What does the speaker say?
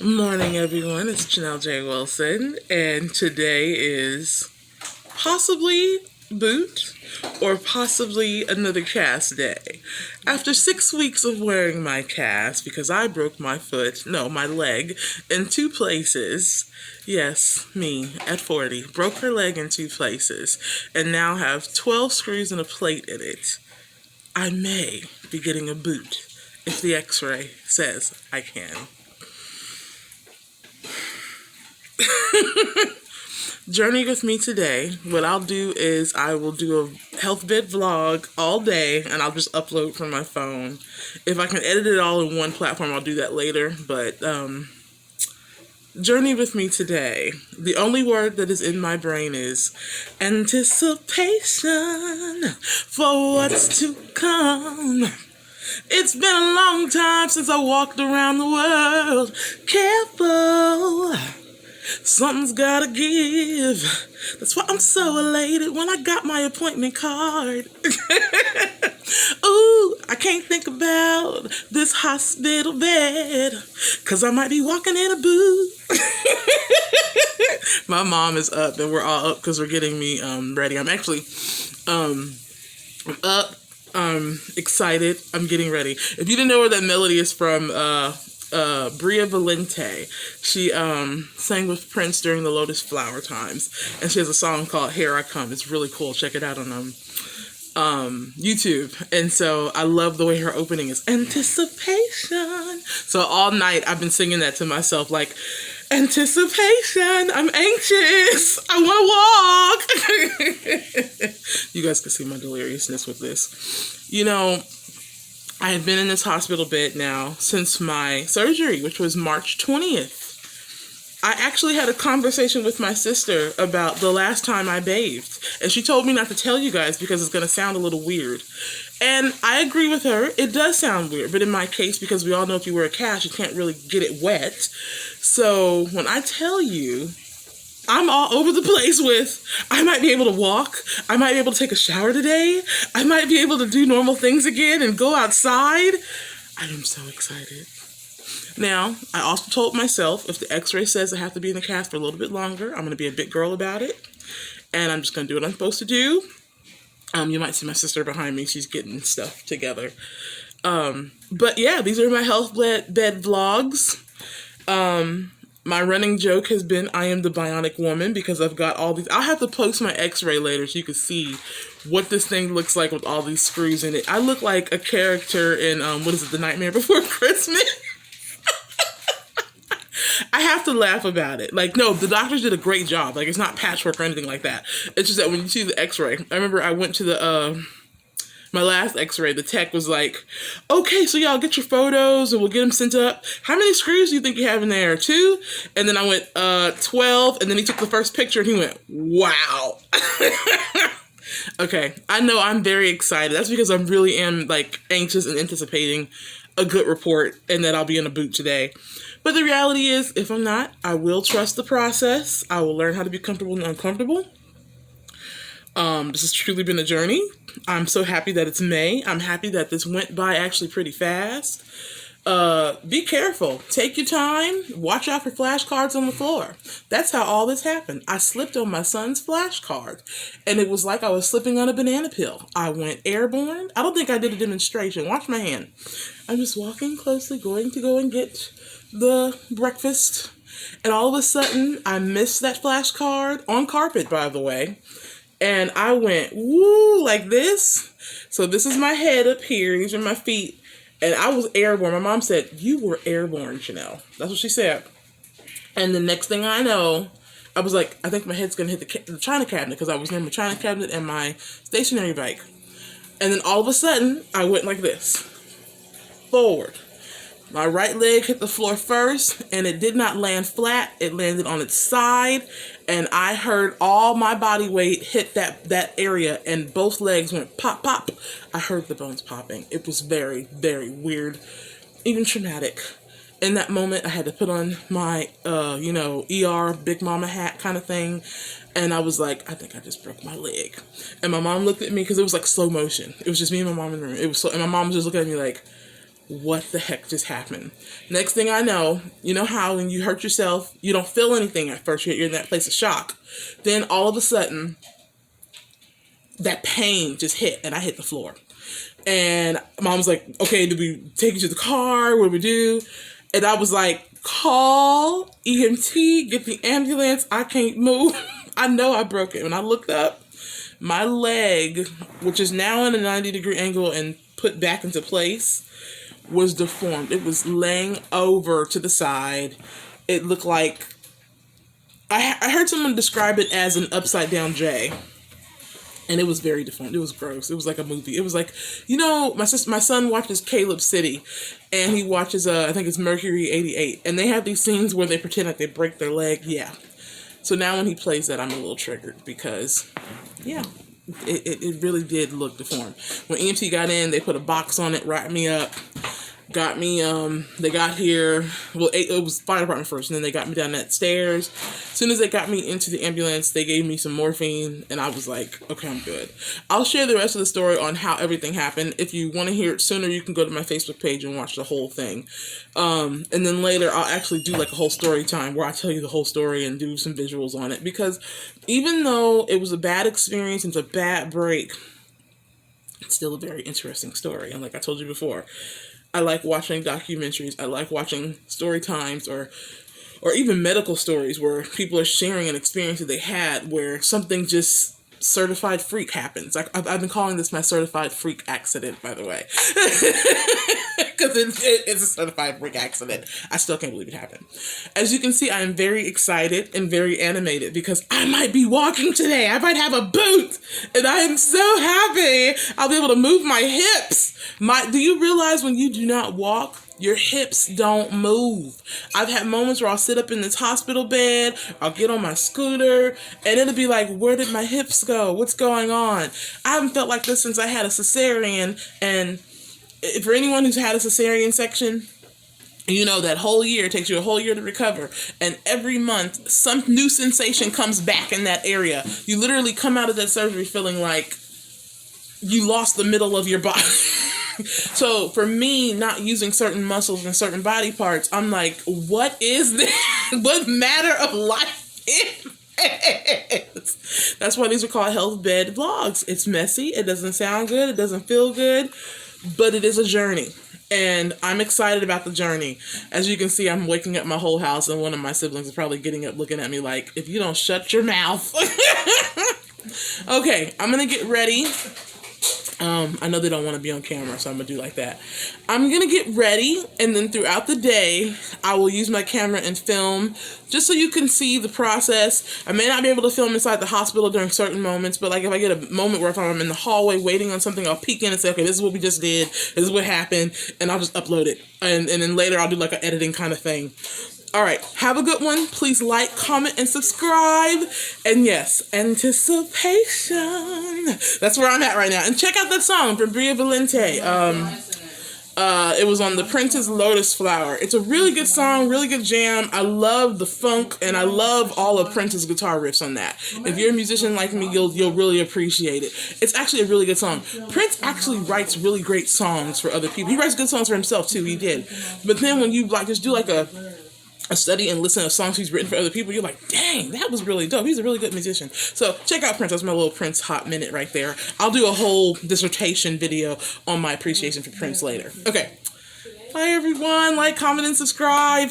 Morning, everyone. It's Chanel J. Wilson, and today is possibly boot or possibly another cast day. After 6 weeks of wearing my cast, because I broke my leg, in two places. Yes, me at 40, broke her leg in two places, and now have 12 screws and a plate in it. I may be getting a boot if the x-ray says I can. Journey with me today. What I'll do is I will do a health bed vlog all day and I'll just upload from my phone. If I can edit it all in one platform, I'll do that later. But journey with me today. The only word that is in my brain is anticipation for what's to come. It's been a long time since I walked around the world. Careful. Something's gotta give. That's why I'm so elated when I got my appointment card. Ooh, I can't think about this hospital bed, 'cause I might be walking in a boot. My mom is up and we're all up because we're getting me ready. I'm actually up, excited. I'm getting ready. If you didn't know where that melody is from, Bria Valente. She sang with Prince during the Lotus Flower times, and she has a song called Here I Come. It's really cool. Check it out on YouTube. And so I love the way her opening is anticipation. So all night I've been singing that to myself, like, anticipation, I'm anxious, I want to walk. You guys can see my deliriousness with this. You know, I have been in this hospital bed now since my surgery, which was March 20th. I actually had a conversation with my sister about the last time I bathed, and she told me not to tell you guys because it's going to sound a little weird. And I agree with her. It does sound weird, but in my case, because we all know if you wear a cast, you can't really get it wet. So when I tell you, I'm all over the place with, I might be able to walk, I might be able to take a shower today, I might be able to do normal things again and go outside. I am so excited. Now, I also told myself if the x-ray says I have to be in the cast for a little bit longer, I'm going to be a big girl about it, and I'm just going to do what I'm supposed to do. You might see my sister behind me, she's getting stuff together. But yeah, these are my health bed vlogs. My running joke has been I am the bionic woman because I've got all these. I'll have to post my x-ray later so you can see what this thing looks like with all these screws in it. I look like a character in, what is it, The Nightmare Before Christmas? I have to laugh about it. Like, no, the doctors did a great job. Like, it's not patchwork or anything like that. It's just that when you see the x-ray, I remember I went to the, my last x-ray, the tech was like, okay, so y'all get your photos and we'll get them sent up. How many screws do you think you have in there? 2? And then I went, 12. And then he took the first picture and he went, wow. Okay, I know I'm very excited. That's because I really am, like, anxious and anticipating a good report and that I'll be in a boot today. But the reality is, if I'm not, I will trust the process. I will learn how to be comfortable and uncomfortable. This has truly been a journey. I'm so happy that it's May. I'm happy that this went by actually pretty fast. Be careful. Take your time. Watch out for flashcards on the floor. That's how all this happened. I slipped on my son's flashcard, and it was like I was slipping on a banana peel. I went airborne. I don't think I did a demonstration. Watch my hand. I'm just walking closely, going to go and get the breakfast, and all of a sudden, I missed that flashcard on carpet, by the way. And I went, woo, like this. So this is my head up here. These are my feet. And I was airborne. My mom said, you were airborne, Chanel. That's what she said. And the next thing I know, I was like, I think my head's going to hit the china cabinet because I was near my china cabinet and my stationary bike. And then all of a sudden, I went like this. Forward. My right leg hit the floor first, and it did not land flat. It landed on its side, and I heard all my body weight hit that area, and both legs went pop, pop. I heard the bones popping. It was very, very weird, even traumatic. In that moment, I had to put on my, ER Big Mama hat kind of thing, and I was like, I think I just broke my leg. And my mom looked at me, because it was like slow motion. It was just me and my mom in the room. It was and my mom was just looking at me like, what the heck just happened? Next thing I know, you know how when you hurt yourself, you don't feel anything at first. You're in that place of shock. Then all of a sudden, that pain just hit, and I hit the floor. And Mom was like, okay, do we take you to the car? What do we do? And I was like, call EMT, get the ambulance. I can't move. I know I broke it. When I looked up, my leg, which is now in a 90-degree angle and put back into place, was deformed. It was laying over to the side. It looked like, I heard someone describe it as an upside down J. And it was very deformed. It was gross. It was like a movie. It was like, you know, my son watches Caleb City, and he watches, I think it's Mercury 88. And they have these scenes where they pretend like they break their leg. Yeah. So now when he plays that, I'm a little triggered because, yeah, it really did look deformed. When EMT got in, they put a box on it, wrapped me up. Got me, they got here, well, it was fire department first, and then they got me down that stairs. As soon as they got me into the ambulance, they gave me some morphine, and I was like, okay, I'm good. I'll share the rest of the story on how everything happened. If you want to hear it sooner, you can go to my Facebook page and watch the whole thing. And then later, I'll actually do like a whole story time where I tell you the whole story and do some visuals on it, because even though it was a bad experience and it's a bad break, it's still a very interesting story. And like I told you before, I like watching documentaries. I like watching story times or even medical stories where people are sharing an experience that they had where something just certified freak happens. I've been calling this my certified freak accident, by the way. Because it's a certified freak accident. I still can't believe it happened. As you can see, I am very excited and very animated because I might be walking today. I might have a boot. And I am so happy I'll be able to move my hips. Do you realize when you do not walk, your hips don't move? I've had moments where I'll sit up in this hospital bed, I'll get on my scooter, and it'll be like, where did my hips go? What's going on? I haven't felt like this since I had a cesarean, and for anyone who's had a cesarean section, you know that whole year, it takes you a whole year to recover, and every month, some new sensation comes back in that area. You literally come out of that surgery feeling like you lost the middle of your body. So for me, not using certain muscles and certain body parts, I'm like, what is this? What matter of life is? That's why these are called health bed vlogs. It's messy. It doesn't sound good. It doesn't feel good, but it is a journey. And I'm excited about the journey. As you can see, I'm waking up my whole house, and one of my siblings is probably getting up looking at me like, if you don't shut your mouth. Okay, I'm going to get ready. I know they don't want to be on camera, so I'm going to do like that. I'm going to get ready, and then throughout the day, I will use my camera and film, just so you can see the process. I may not be able to film inside the hospital during certain moments, but like if I get a moment where if I'm in the hallway waiting on something, I'll peek in and say, okay, this is what we just did, this is what happened, and I'll just upload it. And then later I'll do like an editing kind of thing. All right, have a good one. Please like, comment, and subscribe. And yes, anticipation. That's where I'm at right now. And check out that song from Bria Valente. It was on the Prince's Lotus Flower. It's a really good song, really good jam. I love the funk, and I love all of Prince's guitar riffs on that. If you're a musician like me, you'll really appreciate it. It's actually a really good song. Prince actually writes really great songs for other people. He writes good songs for himself too. He did. But then when you like just do like a study and listen to songs he's written for other people, you're like, dang, that was really dope. He's a really good musician. So check out Prince. That's my little Prince hot minute right there. I'll do a whole dissertation video on my appreciation for Prince later. Okay. Bye, everyone. Like, comment, and subscribe.